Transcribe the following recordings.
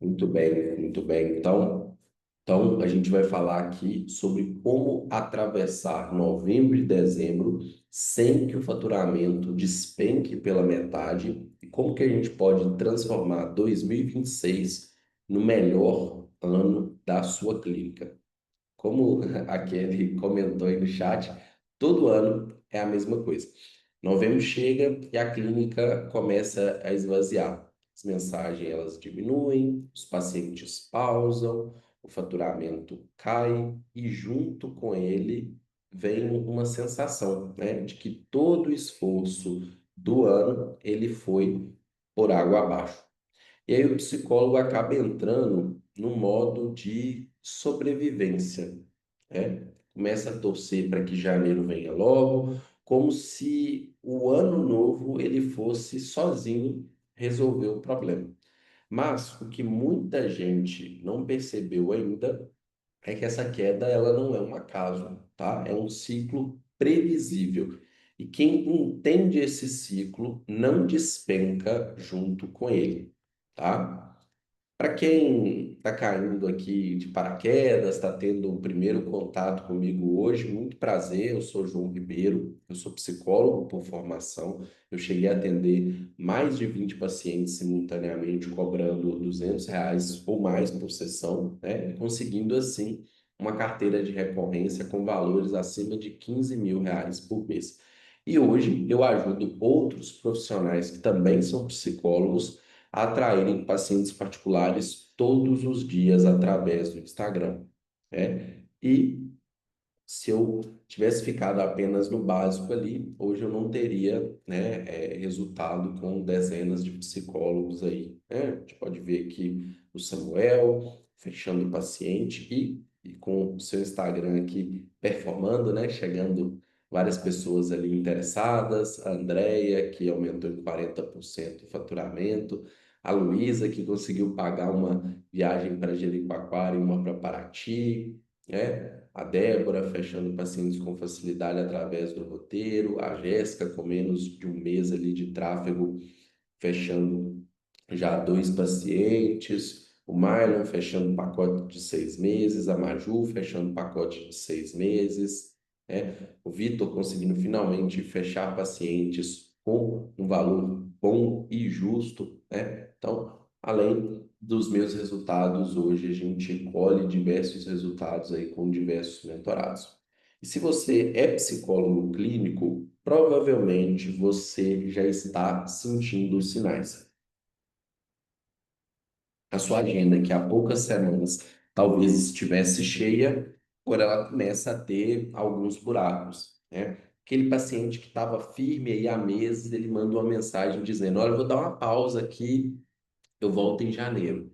Muito bem, muito bem. Então, a gente vai falar aqui sobre como atravessar novembro e dezembro sem que o faturamento despenque pela metade e como que a gente pode transformar 2026 no melhor ano da sua clínica. Como a Kelly comentou aí no chat, todo ano é a mesma coisa. Novembro chega e a clínica começa a esvaziar. As mensagens elas diminuem, os pacientes pausam, o faturamento cai e junto com ele vem uma sensação, né, de que todo o esforço do ano ele foi por água abaixo. E aí o psicólogo acaba entrando no modo de sobrevivência, né? Começa a torcer para que janeiro venha logo, como se o ano novo ele fosse sozinho resolver o problema. Mas o que muita gente não percebeu ainda é que essa queda ela não é um acaso, tá? É um ciclo previsível. E quem entende esse ciclo não despenca junto com ele, tá? Para quem está caindo aqui de paraquedas, está tendo um primeiro contato comigo hoje, muito prazer, eu sou João Ribeiro, eu sou psicólogo por formação, eu cheguei a atender mais de 20 pacientes simultaneamente, cobrando R$ 200 ou mais por sessão, né? E conseguindo assim uma carteira de recorrência com valores acima de R$ 15.000 por mês. E hoje eu ajudo outros profissionais que também são psicólogos a atraírem pacientes particulares todos os dias através do Instagram, né? E se eu tivesse ficado apenas no básico ali, hoje eu não teria, né, resultado com dezenas de psicólogos aí, né? A gente pode ver aqui o Samuel fechando o paciente e com o seu Instagram aqui performando, né? Chegando várias pessoas ali interessadas, a Andrea, que aumentou em 40% o faturamento, a Luísa, que conseguiu pagar uma viagem para Jericoacoara e uma para Paraty, né? A Débora fechando pacientes com facilidade através do roteiro, a Jéssica com menos de um mês ali de tráfego, fechando já dois pacientes, o Marlon fechando pacote de 6 meses, a Maju fechando pacote de 6 meses, né? O Vitor conseguindo finalmente fechar pacientes com um valor bom e justo, né? Então, além dos meus resultados, hoje a gente colhe diversos resultados aí com diversos mentorados. E se você é psicólogo clínico, provavelmente você já está sentindo os sinais. A sua agenda, que há poucas semanas talvez estivesse cheia, agora ela começa a ter alguns buracos, né? Aquele paciente que estava firme aí há meses, ele manda uma mensagem dizendo: Olha, eu vou dar uma pausa aqui, eu volto em janeiro.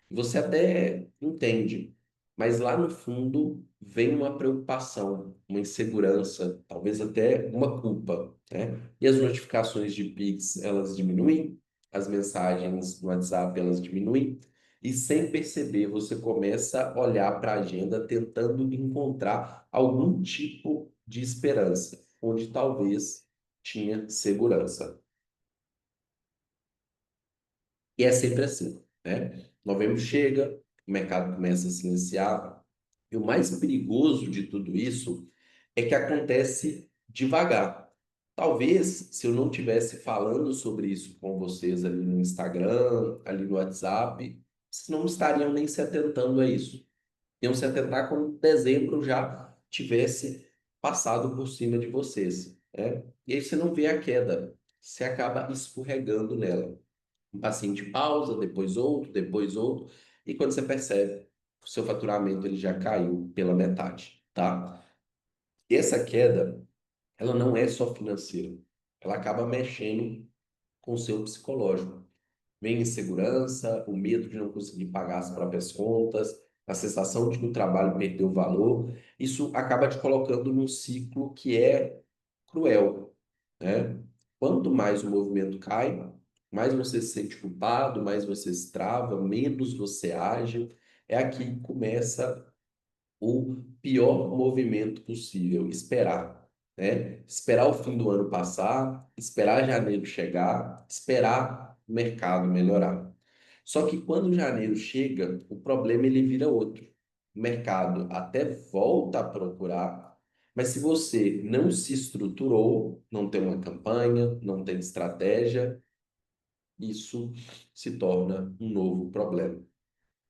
Você até entende, mas lá no fundo vem uma preocupação, uma insegurança, talvez até uma culpa, né? E as notificações de Pix, elas diminuem, as mensagens no WhatsApp, elas diminuem, e sem perceber, você começa a olhar para a agenda tentando encontrar algum tipo de esperança, onde talvez tinha segurança. E é sempre assim, né? Novembro chega, o mercado começa a silenciar, e o mais perigoso de tudo isso é que acontece devagar. Talvez, se eu não estivesse falando sobre isso com vocês ali no Instagram, ali no WhatsApp, vocês não estariam nem se atentando a isso. Iam se atentar quando dezembro já tivesse passado por cima de vocês, né? E aí você não vê a queda, você acaba escorregando nela. Um paciente pausa, depois outro, e quando você percebe, o seu faturamento ele já caiu pela metade, tá? E essa queda, ela não é só financeira, ela acaba mexendo com o seu psicológico. Vem insegurança, o medo de não conseguir pagar as próprias contas, a sensação de que o trabalho perdeu valor, isso acaba te colocando num ciclo que é cruel, né? Quanto mais o movimento cai, mais você se sente culpado, mais você se trava, menos você age. É aqui que começa o pior movimento possível, esperar, né? Esperar o fim do ano passar, esperar janeiro chegar, esperar o mercado melhorar. Só que quando janeiro chega, o problema ele vira outro. O mercado até volta a procurar, mas se você não se estruturou, não tem uma campanha, não tem estratégia, isso se torna um novo problema.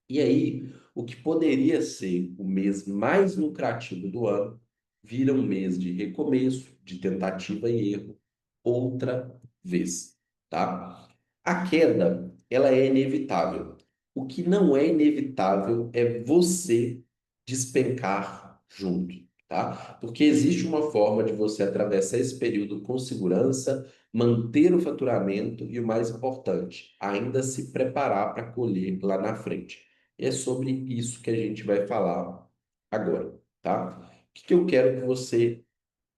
E aí, o que poderia ser o mês mais lucrativo do ano, vira um mês de recomeço, de tentativa e erro, outra vez, tá? A queda, ela é inevitável. O que não é inevitável é você despencar junto, tá? Porque existe uma forma de você atravessar esse período com segurança, manter o faturamento e, o mais importante, ainda se preparar para colher lá na frente. E é sobre isso que a gente vai falar agora, tá? O que que eu quero que você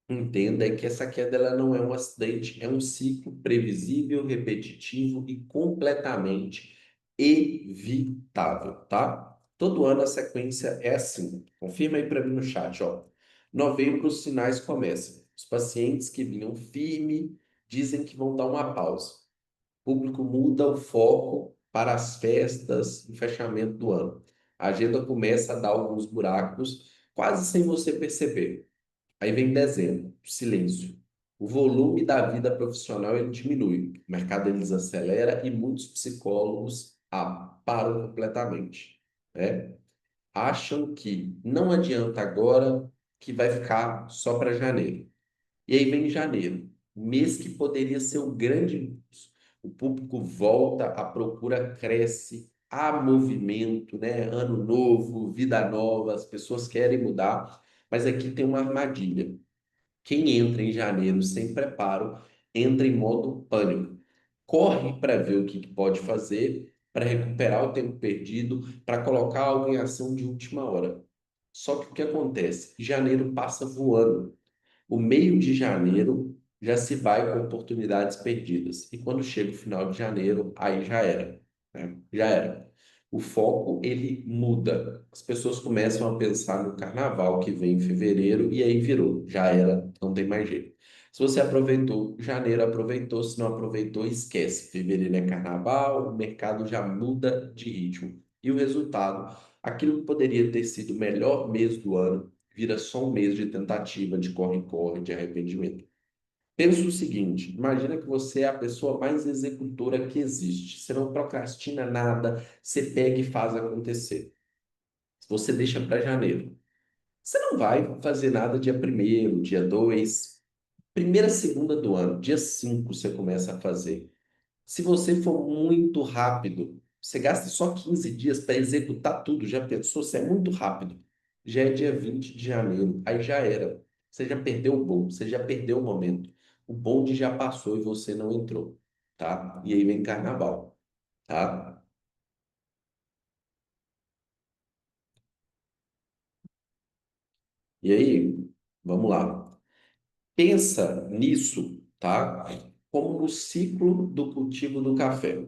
entenda é que essa queda ela não é um acidente, é um ciclo previsível, repetitivo e completamente evitável, tá? Todo ano a sequência é assim. Confirma aí para mim no chat, ó. Novembro, os sinais começam. Os pacientes que vinham firme dizem que vão dar uma pausa. O público muda o foco para as festas e fechamento do ano. A agenda começa a dar alguns buracos, quase sem você perceber. Aí vem dezembro, silêncio. O volume da vida profissional ele diminui, o mercado ele desacelera e muitos psicólogos param completamente, né? Acham que não adianta agora, que vai ficar só para janeiro. E aí vem janeiro, mês que poderia ser o grande impulso. O público volta, a procura cresce, há movimento, né? Ano novo, vida nova, as pessoas querem mudar, mas aqui tem uma armadilha. Quem entra em janeiro sem preparo entra em modo pânico. Corre para ver o que pode fazer para recuperar o tempo perdido, para colocar algo em ação de última hora. Só que o que acontece? Janeiro passa voando. O meio de janeiro já se vai com oportunidades perdidas. E quando chega o final de janeiro, aí já era, né? Já era. O foco, ele muda. As pessoas começam a pensar no carnaval que vem em fevereiro e aí virou. Já era, não tem mais jeito. Se você aproveitou, janeiro aproveitou, se não aproveitou, esquece. Fevereiro é carnaval, o mercado já muda de ritmo. E o resultado, aquilo que poderia ter sido o melhor mês do ano, vira só um mês de tentativa, de corre-corre, de arrependimento. Pensa o seguinte: imagina que você é a pessoa mais executora que existe. Você não procrastina nada, você pega e faz acontecer. Você deixa para janeiro. Você não vai fazer nada dia primeiro, dia 2, primeira segunda do ano, dia 5 você começa a fazer. Se você for muito rápido, você gasta só 15 dias para executar tudo. Já pensou? Você é muito rápido. Já é dia 20 de janeiro, aí já era. Você já perdeu o bom, você já perdeu o momento. O bonde já passou e você não entrou, tá? E aí vem carnaval, tá? E aí, vamos lá. Pensa nisso, tá? Como no ciclo do cultivo do café.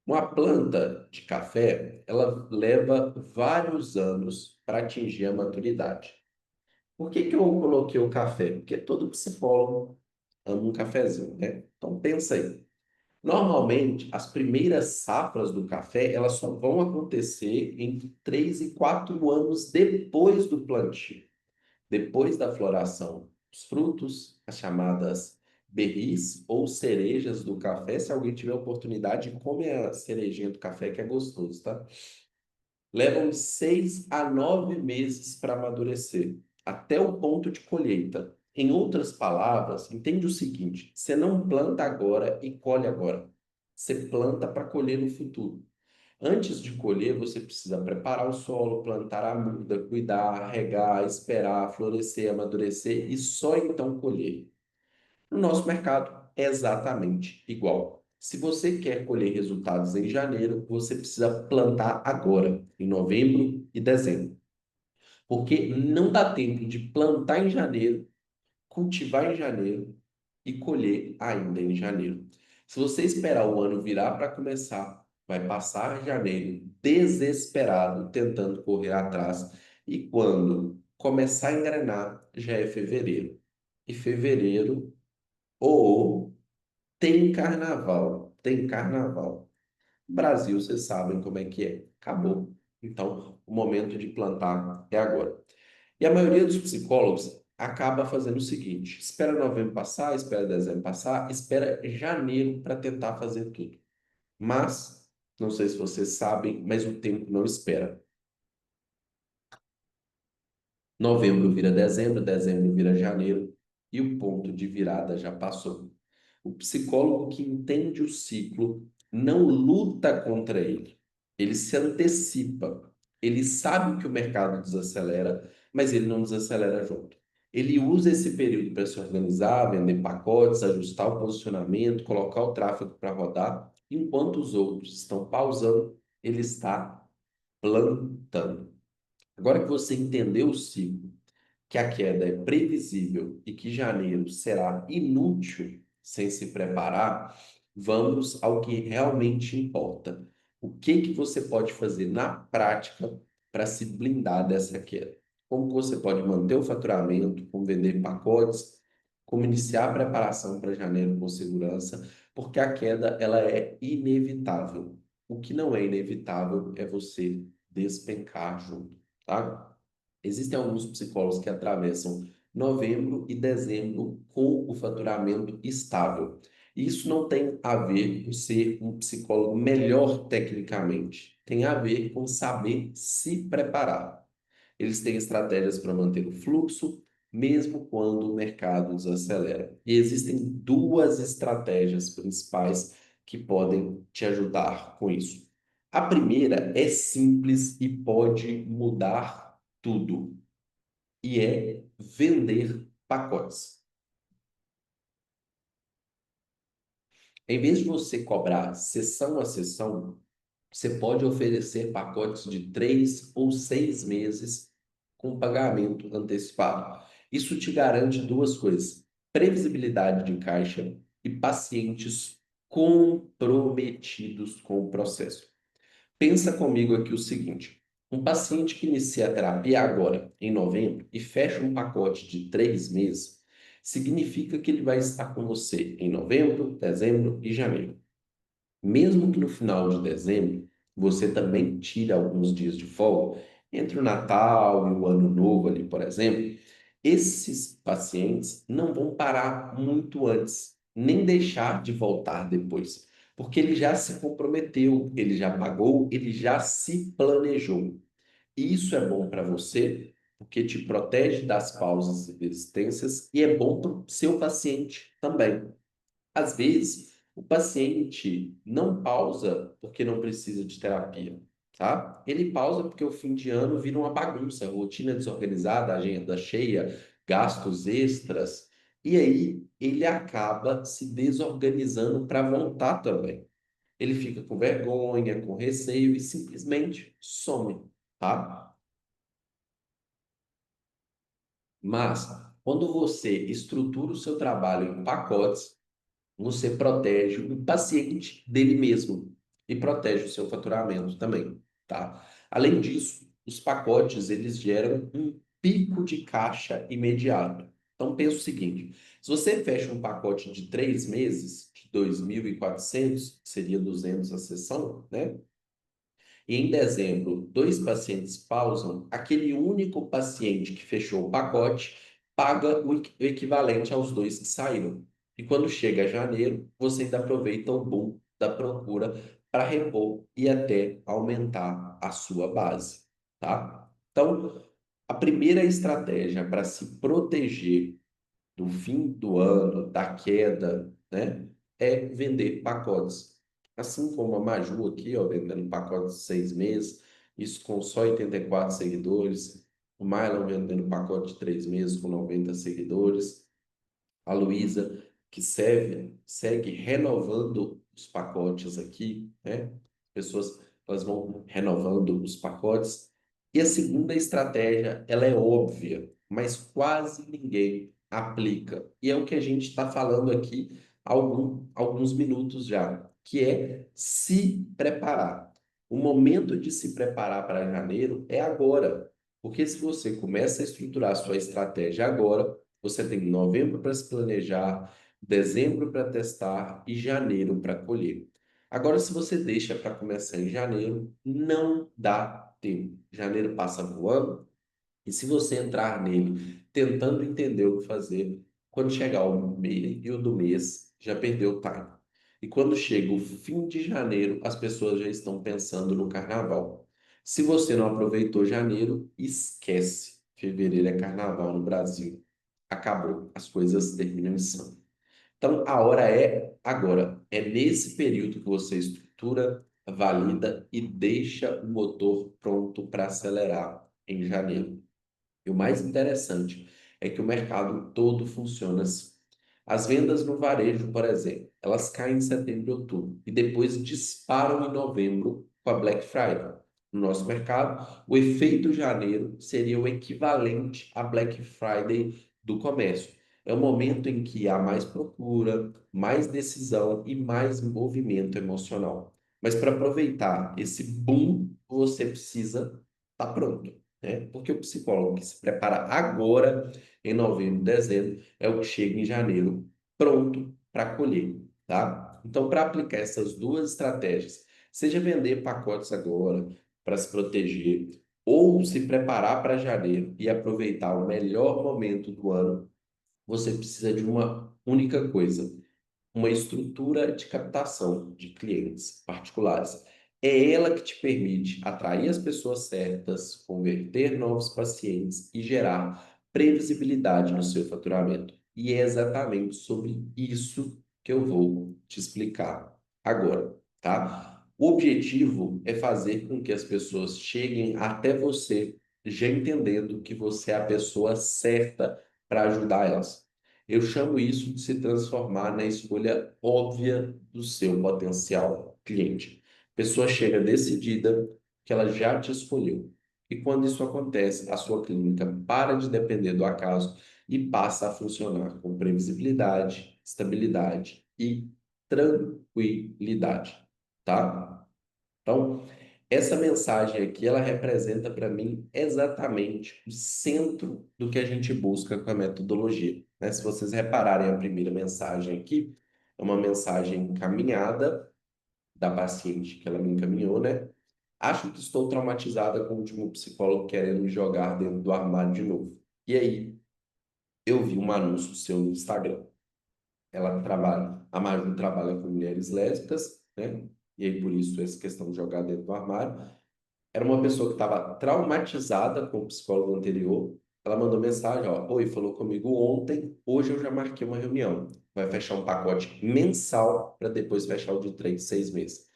Uma planta de café, ela leva vários anos para atingir a maturidade. Por que que eu coloquei o café? Porque todo psicólogo ama um cafezinho, né? Então pensa aí. Normalmente, as primeiras safras do café, elas só vão acontecer entre 3 e 4 anos depois do plantio, depois da floração. Os frutos, as chamadas berris ou cerejas do café, se alguém tiver oportunidade, come a cerejinha do café, que é gostoso, tá? Levam 6 a 9 meses para amadurecer, até o ponto de colheita. Em outras palavras, entende o seguinte: você não planta agora e colhe agora. Você planta para colher no futuro. Antes de colher, você precisa preparar o solo, plantar a muda, cuidar, regar, esperar, florescer, amadurecer e só então colher. No nosso mercado é exatamente igual. Se você quer colher resultados em janeiro, você precisa plantar agora, em novembro e dezembro. Porque não dá tempo de plantar em janeiro, cultivar em janeiro e colher ainda em janeiro. Se você esperar o ano virar para começar, vai passar janeiro desesperado, tentando correr atrás, e quando começar a engrenar, já é fevereiro. E fevereiro, ou tem carnaval, tem carnaval. Brasil, vocês sabem como é que é. Acabou. Então, o momento de plantar é agora. E a maioria dos psicólogos acaba fazendo o seguinte: espera novembro passar, espera dezembro passar, espera janeiro para tentar fazer tudo. Mas, não sei se vocês sabem, mas o tempo não espera. Novembro vira dezembro, dezembro vira janeiro e o ponto de virada já passou. O psicólogo que entende o ciclo não luta contra ele, ele se antecipa. Ele sabe que o mercado desacelera, mas ele não desacelera junto. Ele usa esse período para se organizar, vender pacotes, ajustar o posicionamento, colocar o tráfego para rodar, enquanto os outros estão pausando, ele está plantando. Agora que você entendeu o ciclo, que a queda é previsível e que janeiro será inútil sem se preparar, vamos ao que realmente importa. O que que você pode fazer na prática para se blindar dessa queda? Como que você pode manter o faturamento, como vender pacotes, como iniciar a preparação para janeiro com segurança, porque a queda ela é inevitável. O que não é inevitável é você despencar junto, tá? Existem alguns psicólogos que atravessam novembro e dezembro com o faturamento estável. Isso não tem a ver com ser um psicólogo melhor tecnicamente, tem a ver com saber se preparar. Eles têm estratégias para manter o fluxo, mesmo quando o mercado desacelera. E existem duas estratégias principais que podem te ajudar com isso. A primeira é simples e pode mudar tudo, e é vender pacotes. Em vez de você cobrar sessão a sessão, você pode oferecer pacotes de 3 ou 6 meses com pagamento antecipado. Isso te garante duas coisas: previsibilidade de caixa e pacientes comprometidos com o processo. Pensa comigo aqui o seguinte: um paciente que inicia a terapia agora, em novembro, e fecha um pacote de 3 meses, significa que ele vai estar com você em novembro, dezembro e janeiro. Mesmo que no final de dezembro você também tire alguns dias de folga, entre o Natal e o Ano Novo ali, por exemplo, esses pacientes não vão parar muito antes, nem deixar de voltar depois, porque ele já se comprometeu, ele já pagou, ele já se planejou. E isso é bom para você, porque te protege das pausas e desistências, e é bom para o seu paciente também. Às vezes, o paciente não pausa porque não precisa de terapia, tá? Ele pausa porque o fim de ano vira uma bagunça, rotina desorganizada, agenda cheia, gastos extras, e aí ele acaba se desorganizando para voltar também. Ele fica com vergonha, com receio e simplesmente some, tá? Mas, quando você estrutura o seu trabalho em pacotes, você protege o paciente dele mesmo e protege o seu faturamento também, tá? Além disso, os pacotes eles geram um pico de caixa imediato. Então pensa o seguinte: se você fecha um pacote de 3 meses, de 2.400, que seria 200 a sessão, né? E em dezembro, 2 pacientes pausam, aquele único paciente que fechou o pacote paga o equivalente aos dois que saíram. E quando chega janeiro, você ainda aproveita o boom da procura para repor e até aumentar a sua base, tá? Então, a primeira estratégia para se proteger do fim do ano, da queda, né? É vender pacotes. Assim como a Maju aqui, ó, vendendo pacotes de 6 meses, isso com só 84 seguidores. O Mylon vendendo pacote de 3 meses com 90 seguidores. A Luísa, que segue renovando os pacotes aqui, né? As pessoas elas vão renovando os pacotes. E a segunda estratégia, ela é óbvia, mas quase ninguém aplica. E é o que a gente está falando aqui há alguns minutos já, que é se preparar. O momento de se preparar para janeiro é agora. Porque se você começa a estruturar a sua estratégia agora, você tem novembro para se planejar, dezembro para testar e janeiro para colher. Agora, se você deixa para começar em janeiro, não dá tempo. Janeiro passa voando, e se você entrar nele tentando entender o que fazer, quando chegar o meio do mês, já perdeu o time. E quando chega o fim de janeiro, as pessoas já estão pensando no carnaval. Se você não aproveitou janeiro, esquece. Fevereiro é carnaval no Brasil. Acabou. As coisas terminam em samba. Então, a hora é agora. É nesse período que você estrutura, valida e deixa o motor pronto para acelerar em janeiro. E o mais interessante é que o mercado todo funciona assim. As vendas no varejo, por exemplo, elas caem em setembro e outubro e depois disparam em novembro com a Black Friday. No nosso mercado, o efeito janeiro seria o equivalente à Black Friday do comércio. É o momento em que há mais procura, mais decisão e mais movimento emocional. Mas para aproveitar esse boom, você precisa estar pronto, né? Porque o psicólogo que se prepara agora, em novembro, dezembro, é o que chega em janeiro pronto para colher, tá? Então, para aplicar essas duas estratégias, seja vender pacotes agora para se proteger, ou se preparar para janeiro e aproveitar o melhor momento do ano, você precisa de uma única coisa: uma estrutura de captação de clientes particulares. É ela que te permite atrair as pessoas certas, converter novos pacientes e gerar previsibilidade no seu faturamento. E é exatamente sobre isso que eu vou te explicar agora, tá? O objetivo é fazer com que as pessoas cheguem até você já entendendo que você é a pessoa certa para ajudar elas. Eu chamo isso de se transformar na escolha óbvia do seu potencial cliente. A pessoa chega decidida que ela já te escolheu. E quando isso acontece, a sua clínica para de depender do acaso e passa a funcionar com previsibilidade, estabilidade e tranquilidade, tá? Então, essa mensagem aqui, ela representa para mim exatamente o centro do que a gente busca com a metodologia, né? Se vocês repararem a primeira mensagem aqui, é uma mensagem encaminhada da paciente que ela me encaminhou, né? Acho que estou traumatizada com o último psicólogo querendo me jogar dentro do armário de novo. E aí, eu vi um anúncio seu no Instagram. Ela trabalha, a Maju trabalha com mulheres lésbicas, né? E aí, por isso, essa questão de jogar dentro do armário. Era uma pessoa que estava traumatizada com o psicólogo anterior. Ela mandou mensagem, ó, oi, falou comigo ontem, hoje eu já marquei uma reunião. Vai fechar um pacote mensal para depois fechar o de 3, 6 meses.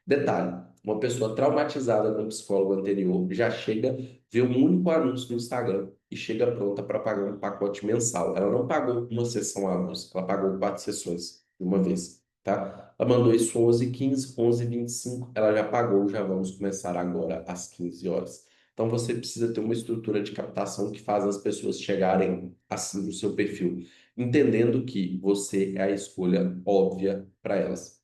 Detalhe, uma pessoa traumatizada com o psicólogo anterior já chega, vê um único anúncio no Instagram e chega pronta para pagar um pacote mensal. Ela não pagou uma sessão a mais, ela pagou 4 sessões de uma vez, tá? Ela mandou isso 11h15, 11h25, ela já pagou, já vamos começar agora às 15 horas. Então você precisa ter uma estrutura de captação que faz as pessoas chegarem assim no seu perfil, entendendo que você é a escolha óbvia para elas.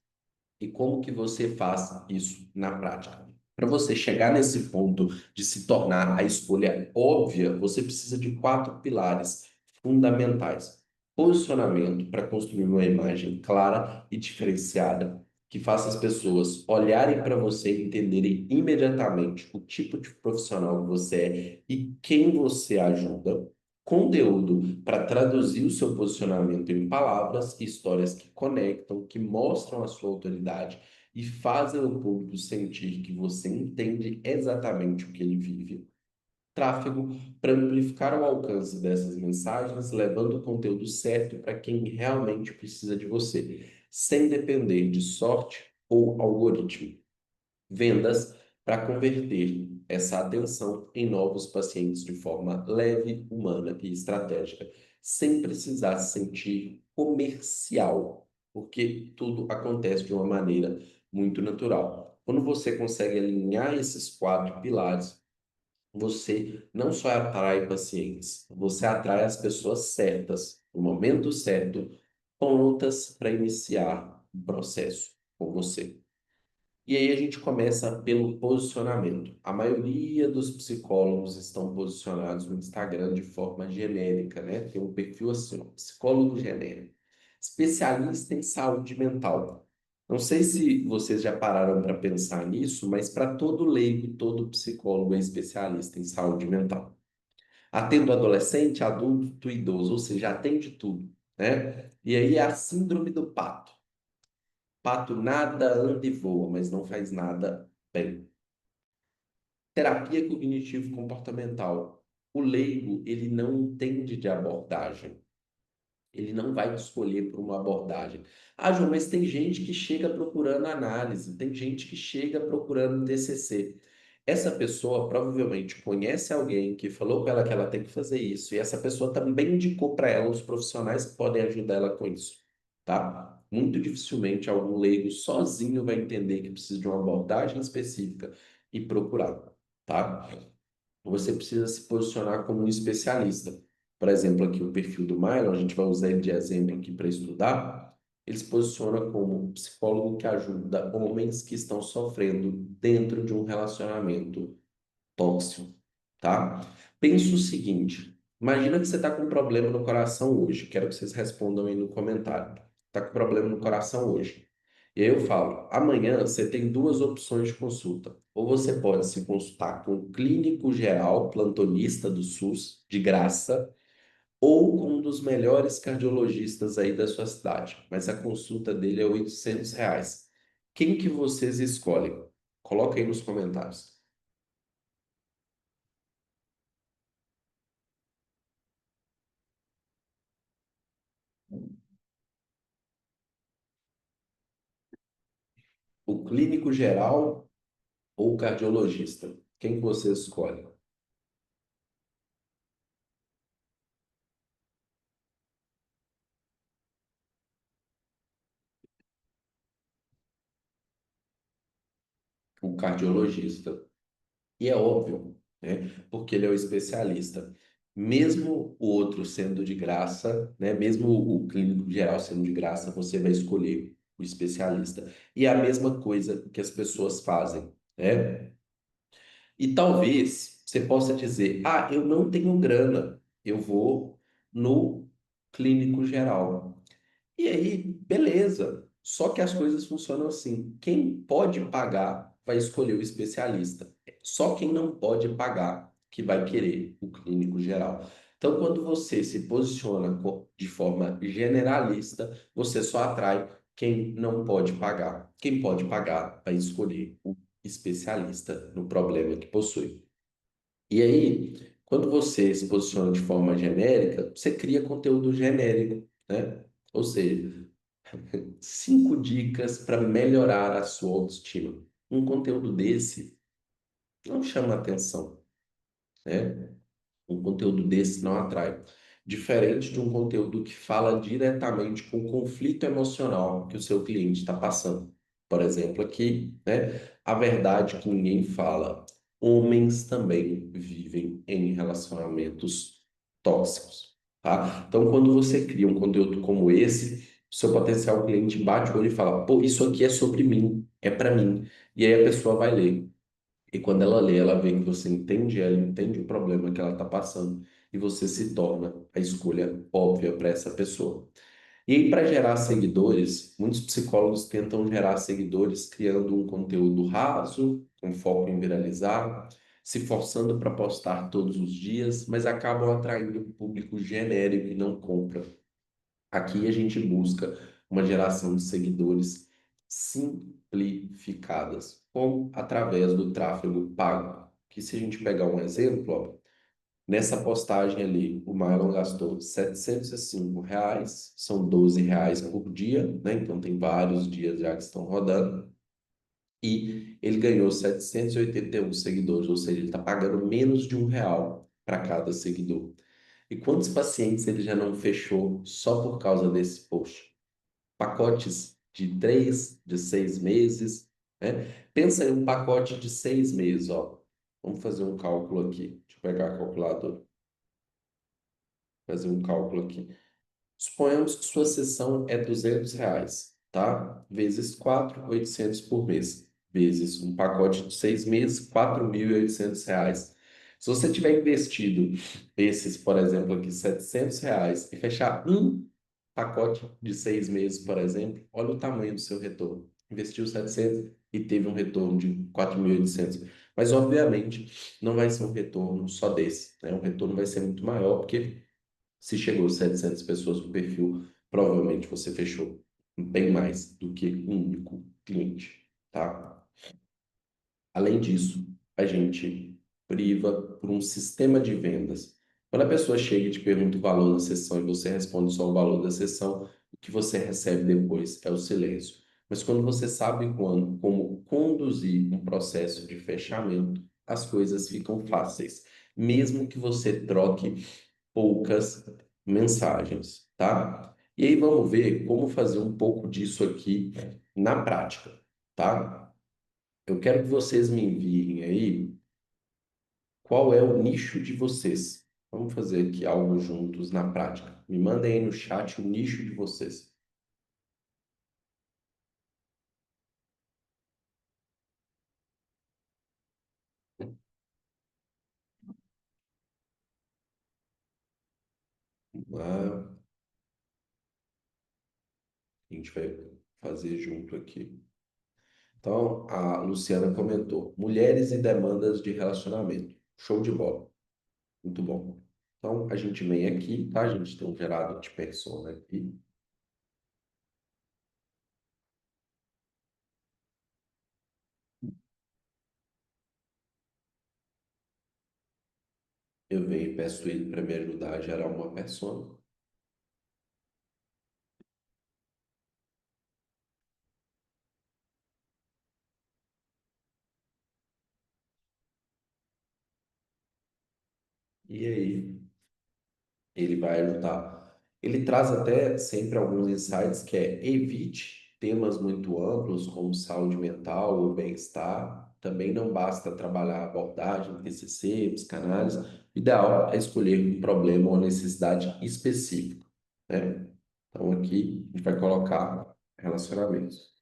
E como que você faz isso na prática? Para você chegar nesse ponto de se tornar a escolha óbvia, você precisa de 4 pilares fundamentais. Posicionamento para construir uma imagem clara e diferenciada, que faça as pessoas olharem para você e entenderem imediatamente o tipo de profissional que você é e quem você ajuda. Conteúdo para traduzir o seu posicionamento em palavras e histórias que conectam, que mostram a sua autoridade e fazem o público sentir que você entende exatamente o que ele vive. Tráfego para amplificar o alcance dessas mensagens, levando o conteúdo certo para quem realmente precisa de você, sem depender de sorte ou algoritmo. Vendas para converter essa atenção em novos pacientes de forma leve, humana e estratégica, sem precisar se sentir comercial, porque tudo acontece de uma maneira muito natural. Quando você consegue alinhar esses 4 pilares, você não só atrai pacientes, você atrai as pessoas certas, no momento certo, prontas para iniciar o processo com você. E aí a gente começa pelo posicionamento. A maioria dos psicólogos estão posicionados no Instagram de forma genérica, né? Tem um perfil assim, ó, psicólogo genérico, especialista em saúde mental. Não sei se vocês já pararam para pensar nisso, mas para todo leigo, todo psicólogo é especialista em saúde mental. Atendo adolescente, adulto, idoso, ou seja, atende tudo, né? E aí é a síndrome do pato. Pato nada, anda e voa, mas não faz nada bem. Terapia cognitivo-comportamental. O leigo, ele não entende de abordagem. Ele não vai te escolher por uma abordagem. Ah, João, mas tem gente que chega procurando análise, tem gente que chega procurando TCC. Essa pessoa provavelmente conhece alguém que falou para ela que ela tem que fazer isso, e essa pessoa também indicou para ela os profissionais que podem ajudar ela com isso, tá? Muito dificilmente algum leigo sozinho vai entender que precisa de uma abordagem específica e procurar, tá? Você precisa se posicionar como um especialista. Por exemplo, aqui o perfil do Mylon, a gente vai usar ele de exemplo aqui para estudar. Ele se posiciona como um psicólogo que ajuda homens que estão sofrendo dentro de um relacionamento tóxico, tá? Pensa o seguinte: imagina que você está com um problema no coração hoje. Quero que vocês respondam aí no comentário. Está com problema no coração hoje. E aí eu falo: amanhã você tem duas opções de consulta. Ou você pode se consultar com um clínico geral, plantonista do SUS, de graça, ou com um dos melhores cardiologistas aí da sua cidade. Mas a consulta dele é R$ 800. Quem que vocês escolhem? Coloca aí nos comentários. O clínico geral ou o cardiologista? Quem que você escolhe? O cardiologista. E é óbvio, né? Porque ele é o especialista. Mesmo o outro sendo de graça, né? Mesmo o clínico geral sendo de graça, você vai escolher o especialista. E é a mesma coisa que as pessoas fazem, né? E talvez você possa dizer: ah, eu não tenho grana, eu vou no clínico geral. E aí, beleza. Só que as coisas funcionam assim. Quem pode pagar vai escolher o especialista. Só quem não pode pagar que vai querer o clínico geral. Então, quando você se posiciona de forma generalista, você só atrai quem não pode pagar. Quem pode pagar vai escolher o especialista no problema que possui. E aí, quando você se posiciona de forma genérica, você cria conteúdo genérico, né? Ou seja, 5 dicas para melhorar a sua autoestima. Um conteúdo desse não chama atenção, né? Um conteúdo desse não atrai. Diferente de um conteúdo que fala diretamente com o conflito emocional que o seu cliente está passando. Por exemplo, aqui, né? A verdade que ninguém fala. Homens também vivem em relacionamentos tóxicos, tá? Então, quando você cria um conteúdo como esse, seu potencial cliente bate o olho e fala: pô, isso aqui é sobre mim, é para mim. E aí a pessoa vai ler. E quando ela lê, ela vê que você entende ela, entende o problema que ela está passando, e você se torna a escolha óbvia para essa pessoa. E aí, para gerar seguidores, muitos psicólogos tentam gerar seguidores criando um conteúdo raso, com foco em viralizar, se forçando para postar todos os dias, mas acabam atraindo um público genérico e não compra. Aqui a gente busca uma geração de seguidores simplificadas, como através do tráfego pago. Que se a gente pegar um exemplo, ó, nessa postagem ali, o Marlon gastou R$ 705, são R$ 12 por dia, né? Então tem vários dias já que estão rodando. E ele ganhou 781 seguidores, ou seja, ele está pagando menos de R$ 1 para cada seguidor. E quantos pacientes ele já não fechou só por causa desse post? Pacotes de 3, de 6 meses, né? Pensa em um pacote de 6 meses, ó. Vamos fazer um cálculo aqui. Deixa eu pegar a calculadora, fazer um cálculo aqui. Suponhamos que sua sessão é R$ 200, tá? Vezes 4, 800 por mês. Vezes um pacote de 6 meses, R$ 4.800. Se você tiver investido esses, por exemplo, aqui, R$ 700 e fechar um pacote de 6 meses, por exemplo, olha o tamanho do seu retorno. investiu 700 e teve um retorno de 4.800. Mas, obviamente, não vai ser um retorno só desse, né? O retorno vai ser muito maior, porque se chegou 700 pessoas no perfil, provavelmente você fechou bem mais do que um único cliente, tá? Além disso, a gente priva por um sistema de vendas. Quando a pessoa chega e te pergunta o valor da sessão e você responde só o valor da sessão, o que você recebe depois é o silêncio. Mas quando você sabe como conduzir um processo de fechamento, as coisas ficam fáceis, mesmo que você troque poucas mensagens, tá? E aí vamos ver como fazer um pouco disso aqui na prática, tá? Eu quero que vocês me enviem aí qual é o nicho de vocês. Vamos fazer aqui algo juntos na prática. Me mandem aí no chat o nicho de vocês. Lá, a gente vai fazer junto aqui. Então, a Luciana comentou: mulheres e demandas de relacionamento. Show de bola. Muito bom. Então, a gente vem aqui, tá? A gente tem um gerador de persona aqui. Eu venho e peço ele para me ajudar a gerar uma persona. E aí, ele vai ajudar. Ele traz até sempre alguns insights que é evite temas muito amplos como saúde mental ou bem-estar. Também não basta trabalhar abordagem, TCC, psicanálise. O ideal é escolher um problema ou necessidade específica, né? Então aqui a gente vai colocar relacionamentos.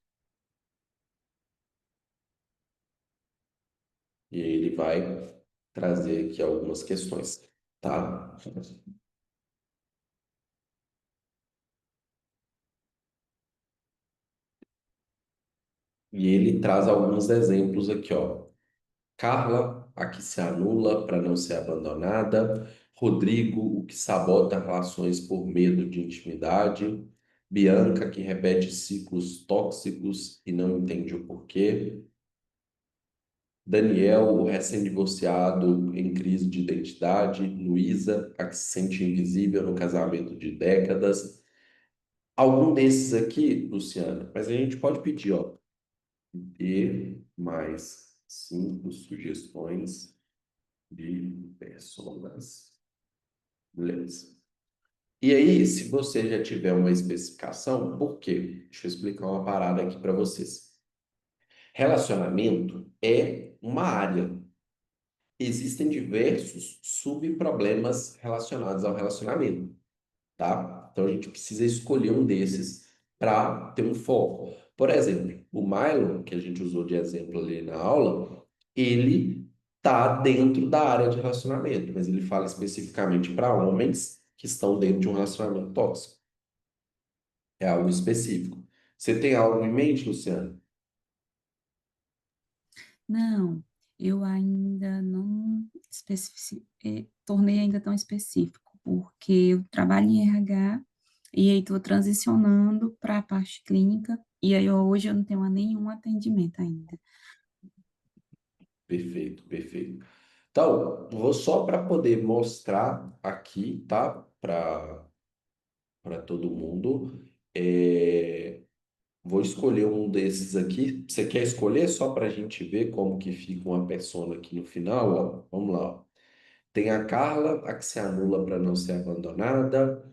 E ele vai trazer aqui algumas questões, tá? E ele traz alguns exemplos aqui, ó. Carla, a que se anula para não ser abandonada. Rodrigo, o que sabota relações por medo de intimidade. Bianca, que repete ciclos tóxicos e não entende o porquê. Daniel, o recém-divorciado em crise de identidade. Luísa, a que se sente invisível no casamento de décadas. Algum desses aqui, Luciana, mas a gente pode pedir, ó, e mais 5 sugestões de personas. Beleza. E aí, se você já tiver uma especificação, por quê? Deixa eu explicar uma parada aqui para vocês. Relacionamento é uma área. Existem diversos subproblemas relacionados ao relacionamento, tá? Então a gente precisa escolher um desses para ter um foco. Por exemplo, o Milo, que a gente usou de exemplo ali na aula, ele tá dentro da área de relacionamento, mas ele fala especificamente para homens que estão dentro de um relacionamento tóxico. É algo específico. Você tem algo em mente, Luciano? Não, eu ainda não tornei ainda tão específico, porque eu trabalho em RH e aí estou transicionando para a parte clínica e aí hoje eu não tenho nenhum atendimento ainda. Perfeito, perfeito. Então, vou só para poder mostrar aqui, tá? Para todo mundo. Vou escolher um desses aqui. Você quer escolher só para a gente ver como que fica uma persona aqui no final? Ó, vamos lá. Ó. Tem a Carla, a que se anula para não ser abandonada.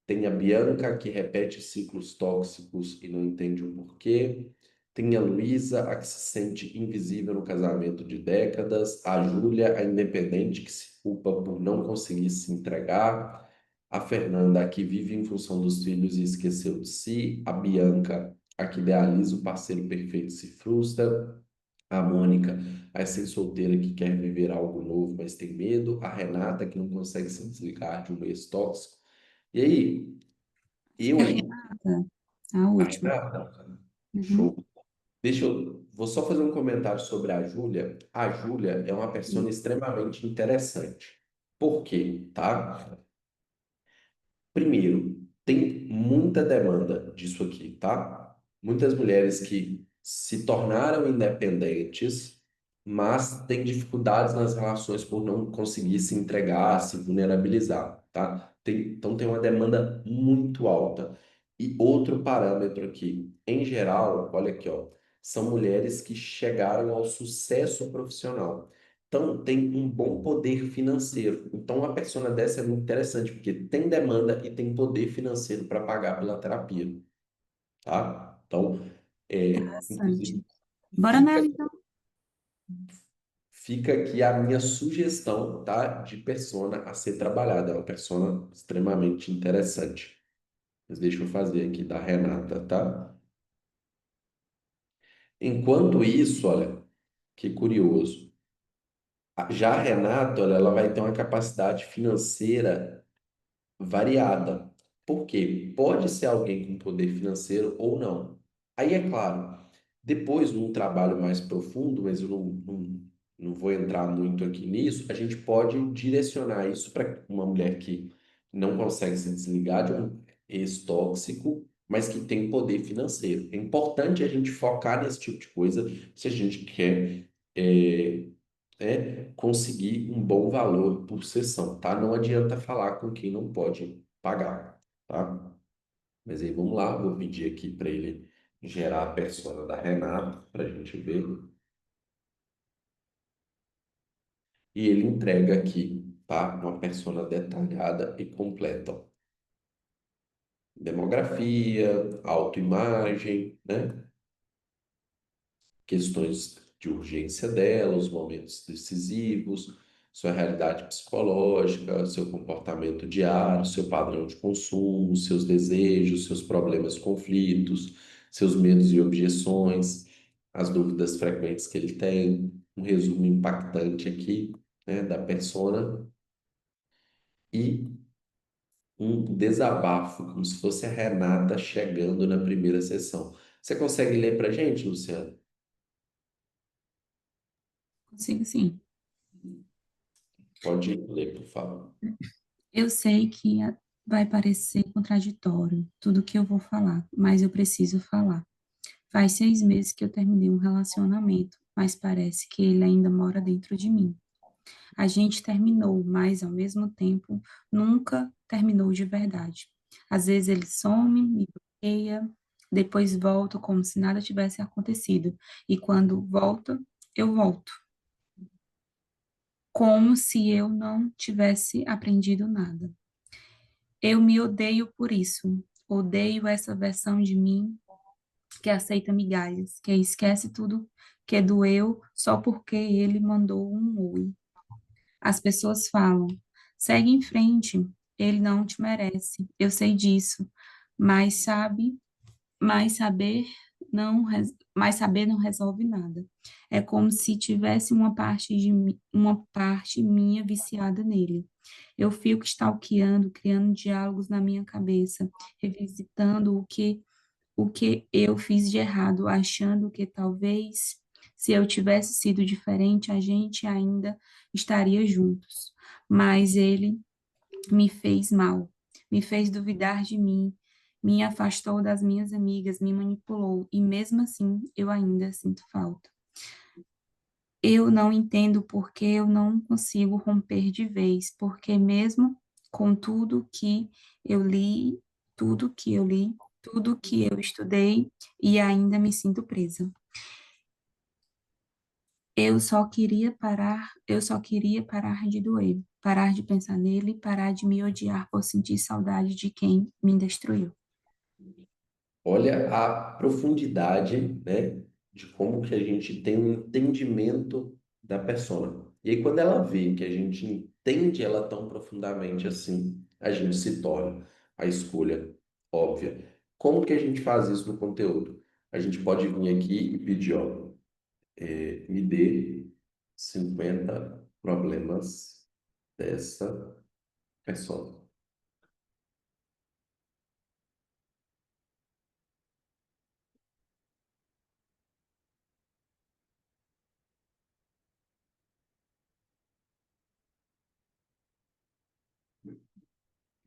Tem a Bianca, que repete ciclos tóxicos e não entende o porquê. Tem a Luísa, a que se sente invisível no casamento de décadas. A Júlia, a independente, que se culpa por não conseguir se entregar. A Fernanda, a que vive em função dos filhos e esqueceu de si. A Bianca, a que idealiza o parceiro perfeito e se frustra. A Mônica, a recém-solteira que quer viver algo novo, mas tem medo. A Renata, que não consegue se desligar de um ex tóxico. E aí, É a eu, Renata, a a última. Renata, Uhum. show. vou só fazer um comentário sobre a Júlia. A Júlia é uma pessoa extremamente interessante. Por quê, tá? Primeiro, tem muita demanda disso aqui, tá? Muitas mulheres que se tornaram independentes, mas têm dificuldades nas relações por não conseguir se entregar, se vulnerabilizar, tá? Então tem uma demanda muito alta. E outro parâmetro aqui, em geral, olha aqui, ó, são mulheres que chegaram ao sucesso profissional. Então, tem um bom poder financeiro. Então, uma persona dessa é muito interessante, porque tem demanda e tem poder financeiro para pagar pela terapia, tá? Então, Interessante. inclusive, Bora fica, nela, então. fica aqui a minha sugestão, tá? De persona a ser trabalhada. É uma persona extremamente interessante. Mas deixa eu fazer aqui da Renata, tá? Enquanto isso, olha, que curioso. Já a Renata, olha, ela vai ter uma capacidade financeira variada. Por quê? Pode ser alguém com poder financeiro ou não. Aí é claro, depois, num trabalho mais profundo, mas eu não vou entrar muito aqui nisso, a gente pode direcionar isso para uma mulher que não consegue se desligar de um ex-tóxico, mas que tem poder financeiro. É importante a gente focar nesse tipo de coisa se a gente quer é, conseguir um bom valor por sessão, tá? Não adianta falar com quem não pode pagar, tá? Mas aí vamos lá, vou pedir aqui para ele gerar a persona da Renata para a gente ver. E ele entrega aqui, tá? Uma persona detalhada e completa. Ó. Demografia, autoimagem, né? Questões de urgência dela, os momentos decisivos, sua realidade psicológica, seu comportamento diário, seu padrão de consumo, seus desejos, seus problemas, conflitos, seus medos e objeções, as dúvidas frequentes que ele tem, um resumo impactante aqui, né, da persona e um desabafo, como se fosse a Renata chegando na primeira sessão. Você consegue ler para gente, Luciano? Consigo sim. Pode ler, por favor. Eu sei que vai parecer contraditório tudo que eu vou falar, mas eu preciso falar. Faz 6 meses que eu terminei um relacionamento, mas parece que ele ainda mora dentro de mim. A gente terminou, mas ao mesmo tempo nunca terminou de verdade. Às vezes ele some, me bloqueia, depois volta como se nada tivesse acontecido. E quando volta, eu volto, como se eu não tivesse aprendido nada. Eu me odeio por isso. Odeio essa versão de mim que aceita migalhas, que esquece tudo que doeu só porque ele mandou um oi. As pessoas falam, segue em frente, ele não te merece. Eu sei disso, mas mas saber mas saber não resolve nada. É como se tivesse uma parte minha viciada nele. Eu fico stalkeando, criando diálogos na minha cabeça, revisitando o que eu fiz de errado, achando que talvez se eu tivesse sido diferente, a gente ainda estaria juntos. Mas ele me fez mal, me fez duvidar de mim, me afastou das minhas amigas, me manipulou e mesmo assim eu ainda sinto falta. Eu não entendo porque eu não consigo romper de vez, porque mesmo com tudo que eu li, tudo que eu estudei e ainda me sinto presa. Eu só queria parar de doer, parar de pensar nele, parar de me odiar por sentir saudade de quem me destruiu. Olha a profundidade, né, de como que a gente tem um entendimento da persona. E aí, quando ela vê que a gente entende ela tão profundamente assim, a gente se torna a escolha óbvia. Como que a gente faz isso no conteúdo? A gente pode vir aqui e pedir, ó, me dê 50 problemas dessa persona.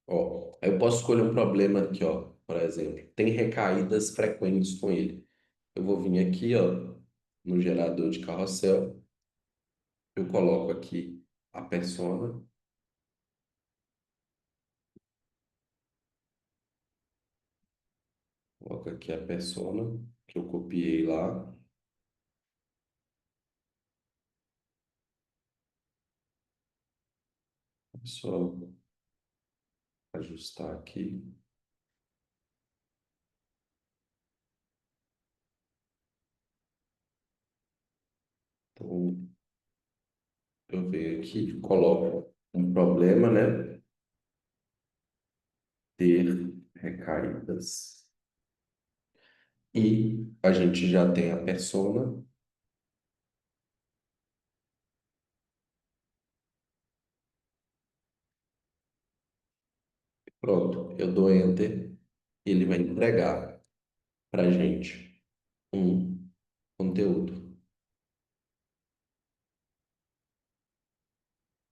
Ó, aí eu posso escolher um problema aqui, ó, por exemplo. Tem recaídas frequentes com ele. Eu vou vir aqui, ó, no gerador de carrossel. Eu coloco aqui a persona, coloco aqui a persona que eu copiei lá. Só ajustar aqui. Então, eu venho aqui, coloco um problema, né? Ter recaídas. E a gente já tem a persona. Pronto, eu dou Enter. Ele vai entregar para gente um conteúdo.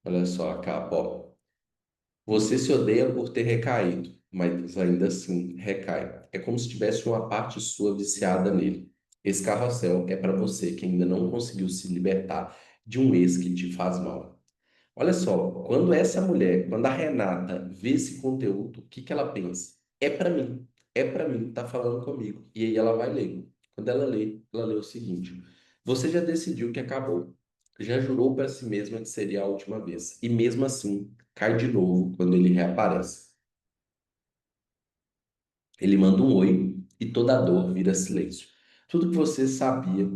Olha só a capa, ó. Você se odeia por ter recaído, mas ainda assim recai. É como se tivesse uma parte sua viciada nele. Esse carrossel é para você que ainda não conseguiu se libertar de um ex que te faz mal. Olha só, quando essa mulher, quando a Renata vê esse conteúdo, o que que ela pensa? É para mim, tá falando comigo. E aí ela vai ler. Quando ela lê o seguinte: você já decidiu que acabou. Já jurou para si mesma que seria a última vez. E mesmo assim, cai de novo quando ele reaparece. Ele manda um oi e toda a dor vira silêncio. Tudo que você sabia,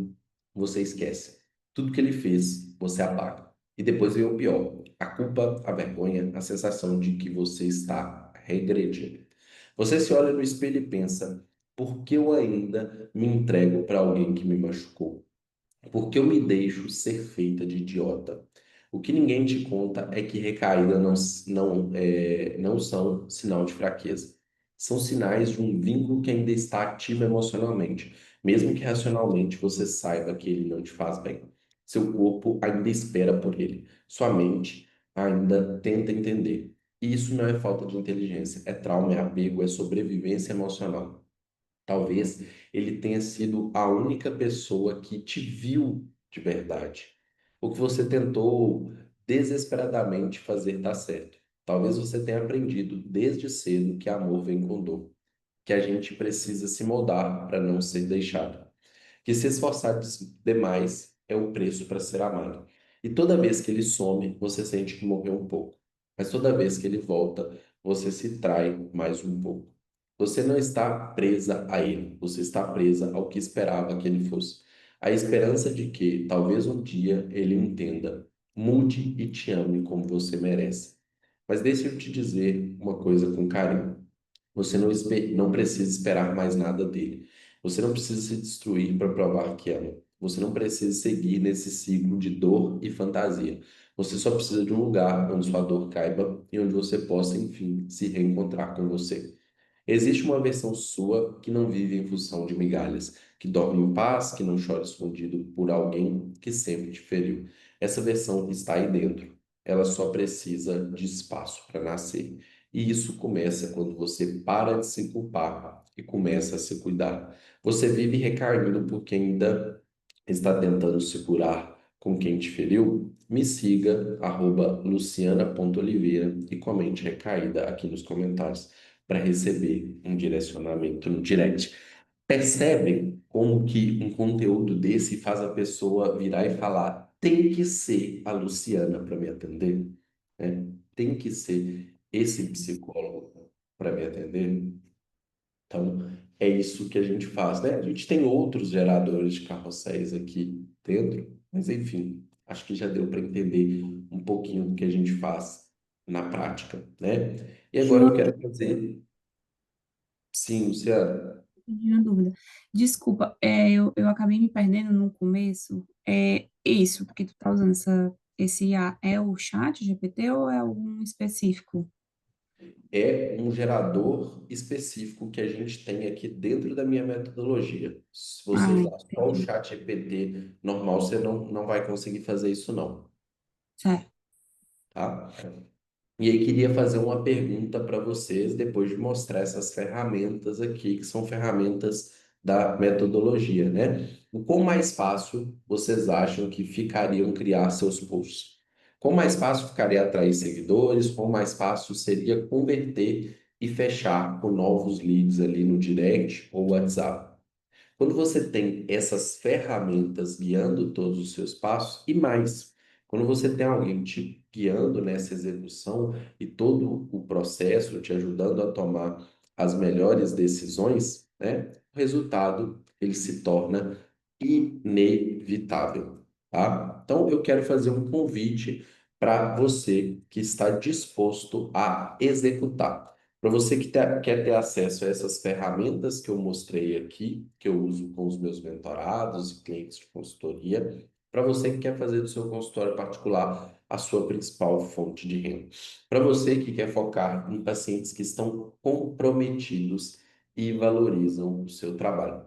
você esquece. Tudo que ele fez, você apaga. E depois vem o pior: a culpa, a vergonha, a sensação de que você está regredindo. Você se olha no espelho e pensa: por que eu ainda me entrego para alguém que me machucou? Porque eu me deixo ser feita de idiota. O que ninguém te conta é que recaída não são sinal de fraqueza. São sinais de um vínculo que ainda está ativo emocionalmente, mesmo que racionalmente você saiba que ele não te faz bem. Seu corpo ainda espera por ele. Sua mente ainda tenta entender. E isso não é falta de inteligência, é trauma, é apego, é sobrevivência emocional. Talvez ele tenha sido a única pessoa que te viu de verdade. O que você tentou desesperadamente fazer dar certo. Talvez você tenha aprendido desde cedo que amor vem com dor, que a gente precisa se moldar para não ser deixado, que se esforçar demais é o preço para ser amado. E toda vez que ele some, você sente que morreu um pouco. Mas toda vez que ele volta, você se trai mais um pouco. Você não está presa a ele, você está presa ao que esperava que ele fosse. A esperança de que, talvez um dia, ele entenda, mude e te ame como você merece. Mas deixa eu te dizer uma coisa com carinho. Você não precisa esperar mais nada dele. Você não precisa se destruir para provar que ama. Você não precisa seguir nesse ciclo de dor e fantasia. Você só precisa de um lugar onde sua dor caiba e onde você possa, enfim, se reencontrar com você. Existe uma versão sua que não vive em função de migalhas, que dorme em paz, que não chora escondido por alguém que sempre te feriu. Essa versão está aí dentro. Ela só precisa de espaço para nascer. E isso começa quando você para de se culpar e começa a se cuidar. Você vive recaindo porque ainda está tentando se curar com quem te feriu? Me siga, luciana.oliveira e comente recaída aqui nos comentários para receber um direcionamento no direct. Percebem como que um conteúdo desse faz a pessoa virar e falar: tem que ser a Luciana para me atender, né? Tem que ser esse psicólogo para me atender. Então, é isso que a gente faz, né? A gente tem outros geradores de carrosséis aqui dentro, mas enfim, acho que já deu para entender um pouquinho do que a gente faz na prática, né? E agora eu João, quero fazer, sim, Luciano. tinha uma dúvida. Desculpa, eu acabei me perdendo no começo. É isso, porque tu tá usando esse IA, é o chat GPT ou é algum específico? É um gerador específico que a gente tem aqui dentro da minha metodologia. Se você Ah, usar só o entendi. chat GPT normal, você não vai conseguir fazer isso não, Certo. tá? E aí queria fazer uma pergunta para vocês, depois de mostrar essas ferramentas aqui, que são ferramentas da metodologia, né? O quão mais fácil vocês acham que ficariam criar seus posts? Quão mais fácil ficaria atrair seguidores? Quão mais fácil seria converter e fechar com novos leads ali no direct ou WhatsApp? Quando você tem essas ferramentas guiando todos os seus passos, e mais, quando você tem alguém te guiando nessa execução e todo o processo, te ajudando a tomar as melhores decisões, né? O resultado ele se torna inevitável, tá? Então eu quero fazer um convite para você que está disposto a executar. Para você que quer ter acesso a essas ferramentas que eu mostrei aqui, que eu uso com os meus mentorados e clientes de consultoria, para você que quer fazer do seu consultório particular a sua principal fonte de renda, para você que quer focar em pacientes que estão comprometidos e valorizam o seu trabalho.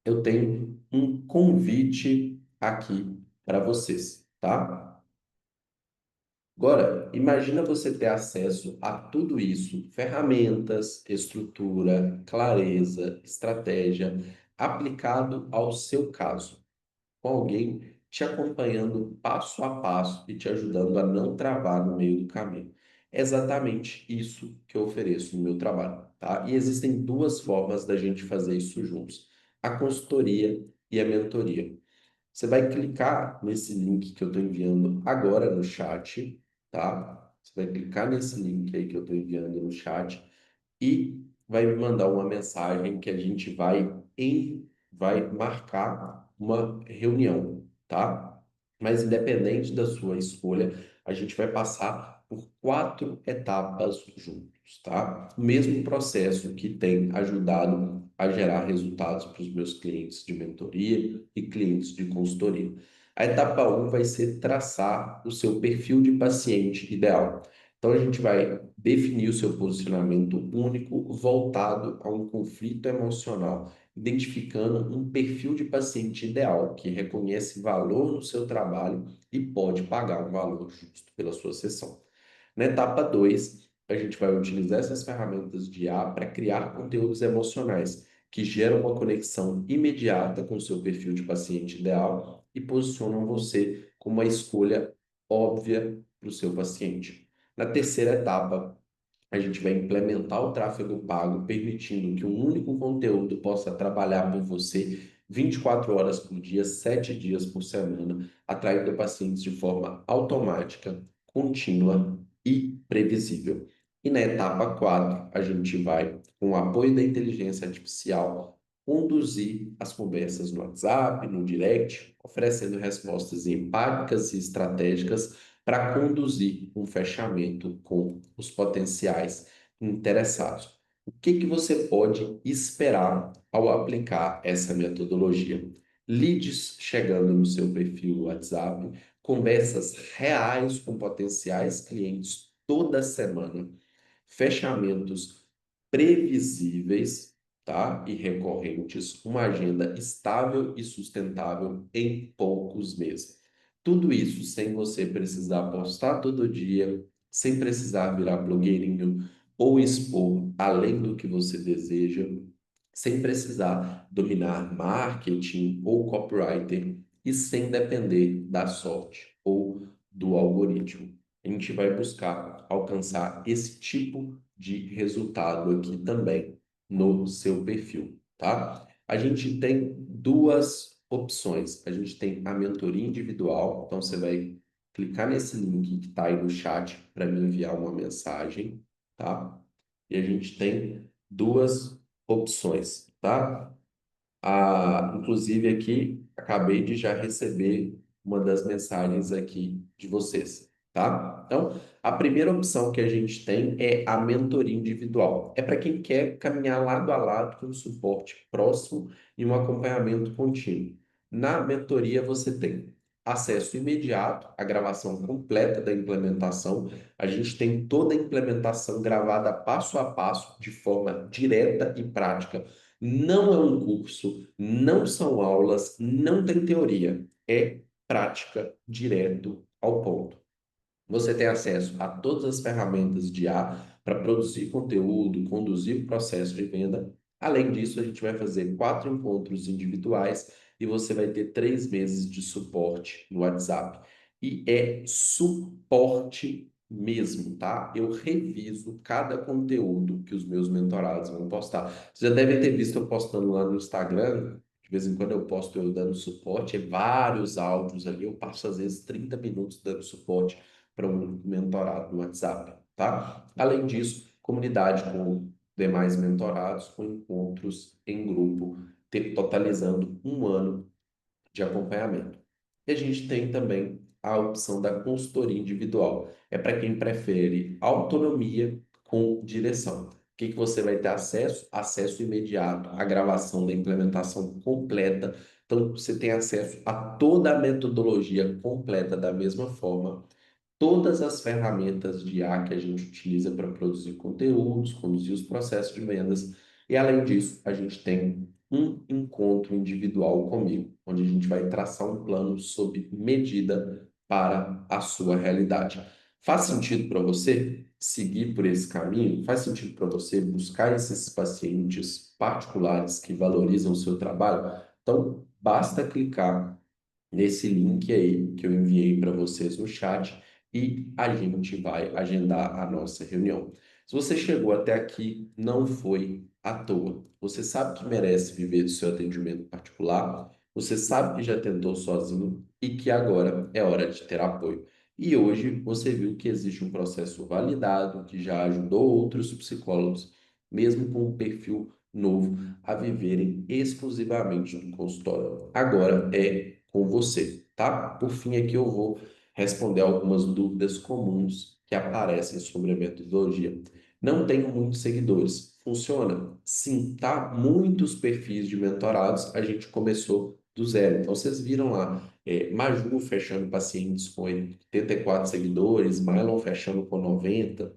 Eu tenho um convite aqui para vocês, tá? Agora, imagina você ter acesso a tudo isso, ferramentas, estrutura, clareza, estratégia, aplicado ao seu caso, com alguém te acompanhando passo a passo e te ajudando a não travar no meio do caminho. É exatamente isso que eu ofereço no meu trabalho, tá? E existem duas formas da gente fazer isso juntos: a consultoria e a mentoria. Você vai clicar nesse link que eu estou enviando agora no chat, tá? Você vai clicar nesse link aí que eu estou enviando no chat e vai me mandar uma mensagem que a gente vai marcar uma reunião, tá? Mas independente da sua escolha, a gente vai passar por 4 etapas juntos, tá? O mesmo processo que tem ajudado a gerar resultados para os meus clientes de mentoria e clientes de consultoria. A etapa um vai ser traçar o seu perfil de paciente ideal. Então, a gente vai definir o seu posicionamento único voltado a um conflito emocional, identificando um perfil de paciente ideal que reconhece valor no seu trabalho e pode pagar um valor justo pela sua sessão. Na etapa 2, a gente vai utilizar essas ferramentas de IA para criar conteúdos emocionais que geram uma conexão imediata com o seu perfil de paciente ideal e posicionam você como uma escolha óbvia para o seu paciente. Na terceira etapa, a gente vai implementar o tráfego pago, permitindo que um único conteúdo possa trabalhar por você 24 horas por dia, 7 dias por semana, atraindo pacientes de forma automática, contínua e previsível. E na etapa 4, a gente vai, com o apoio da inteligência artificial, conduzir as conversas no WhatsApp, no direct, oferecendo respostas empáticas e estratégicas para conduzir um fechamento com os potenciais interessados. O que que você pode esperar ao aplicar essa metodologia? Leads chegando no seu perfil WhatsApp, conversas reais com potenciais clientes toda semana, fechamentos previsíveis, tá? E recorrentes, uma agenda estável e sustentável em poucos meses. Tudo isso sem você precisar postar todo dia, sem precisar virar blogueirinho ou expor além do que você deseja, sem precisar dominar marketing ou copywriter e sem depender da sorte ou do algoritmo. A gente vai buscar alcançar esse tipo de resultado aqui também no seu perfil, tá? A gente tem duas opções. A gente tem a mentoria individual, então você vai clicar nesse link que está aí no chat para me enviar uma mensagem, tá? E a gente tem duas opções, tá? Inclusive aqui, acabei de já receber uma das mensagens aqui de vocês, tá? Então, a primeira opção que a gente tem é a mentoria individual. É para quem quer caminhar lado a lado com um suporte próximo e um acompanhamento contínuo. Na mentoria, você tem acesso imediato à gravação completa da implementação. A gente tem toda a implementação gravada passo a passo, de forma direta e prática. Não é um curso, não são aulas, não tem teoria, é prática direto ao ponto. Você tem acesso a todas as ferramentas de IA para produzir conteúdo, conduzir o processo de venda. Além disso, a gente vai fazer 4 encontros individuais e você vai ter 3 meses de suporte no WhatsApp. E é suporte mesmo, tá? Eu reviso cada conteúdo que os meus mentorados vão postar. Você já deve ter visto eu postando lá no Instagram. De vez em quando eu posto eu dando suporte, é vários áudios ali. Eu passo às vezes 30 minutos dando suporte para um mentorado no WhatsApp, tá? Além disso, comunidade com demais mentorados, com encontros em grupo, totalizando um ano de acompanhamento. E a gente tem também a opção da consultoria individual. É para quem prefere autonomia com direção. O que que você vai ter acesso? Acesso imediato à gravação da implementação completa. Então, você tem acesso a toda a metodologia completa da mesma forma, todas as ferramentas de IA que a gente utiliza para produzir conteúdos, conduzir os processos de vendas. E além disso, a gente tem um encontro individual comigo, onde a gente vai traçar um plano sob medida para a sua realidade. Faz sentido para você seguir por esse caminho? Faz sentido para você buscar esses pacientes particulares que valorizam o seu trabalho? Então, basta clicar nesse link aí que eu enviei para vocês no chat e a gente vai agendar a nossa reunião. Se você chegou até aqui, não foi à toa. Você sabe que merece viver do seu atendimento particular, você sabe que já tentou sozinho e que agora é hora de ter apoio. E hoje você viu que existe um processo validado que já ajudou outros psicólogos, mesmo com um perfil novo, a viverem exclusivamente do consultório. Agora é com você, tá? Por fim, aqui eu vou responder algumas dúvidas comuns que aparecem sobre a metodologia. Não tenho muitos seguidores. Funciona? Sim, tá? Muitos perfis de mentorados a gente começou do zero. Então, vocês viram lá, Maju fechando pacientes com 84 seguidores, Mylon fechando com 90.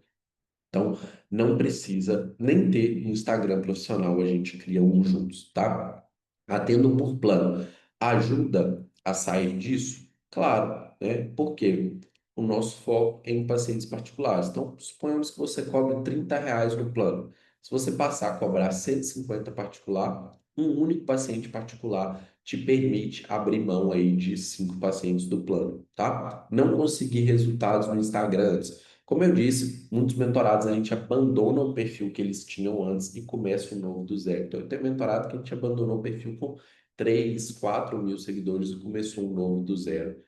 Então, não precisa nem ter um Instagram profissional, a gente cria um juntos, tá? Atendo por plano. Ajuda a sair disso? Claro, né? Porque o nosso foco é em pacientes particulares. Então, suponhamos que você cobre R$ 30 no plano. Se você passar a cobrar 150 particular, um único paciente particular te permite abrir mão aí de 5 pacientes do plano, tá? Não conseguir resultados no Instagram. Como eu disse, muitos mentorados a gente abandona o perfil que eles tinham antes e começa um novo do zero. Então, eu tenho mentorado que a gente abandonou o perfil com 3, 4 mil seguidores e começou um novo do zero,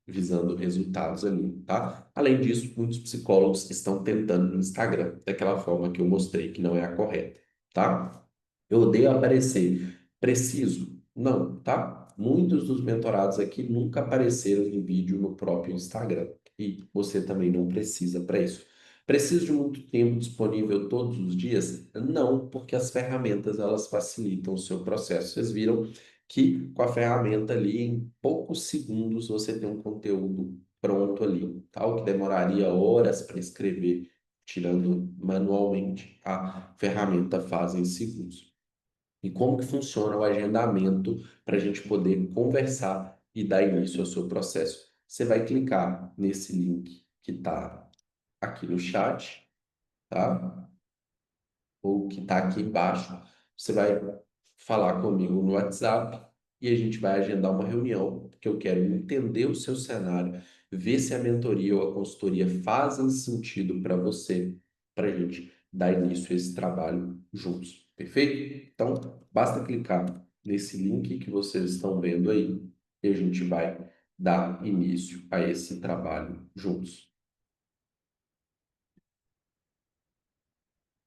visando resultados ali, tá? Além disso, muitos psicólogos estão tentando no Instagram, daquela forma que eu mostrei que não é a correta, tá? Eu odeio aparecer. Preciso? Não, tá? Muitos dos mentorados aqui nunca apareceram em vídeo no próprio Instagram. E você também não precisa para isso. Preciso de muito tempo disponível todos os dias? Não, porque as ferramentas elas facilitam o seu processo. Vocês viram que com a ferramenta ali, em poucos segundos, você tem um conteúdo pronto ali, tá? O que demoraria horas para escrever, tirando manualmente, a ferramenta faz em segundos. E como que funciona o agendamento para a gente poder conversar e dar início ao seu processo? Você vai clicar nesse link que está aqui no chat, tá? Ou que está aqui embaixo. Você vai falar comigo no WhatsApp e a gente vai agendar uma reunião, porque eu quero entender o seu cenário, ver se a mentoria ou a consultoria fazem sentido para você, para a gente dar início a esse trabalho juntos. Perfeito? Então, basta clicar nesse link que vocês estão vendo aí e a gente vai dar início a esse trabalho juntos.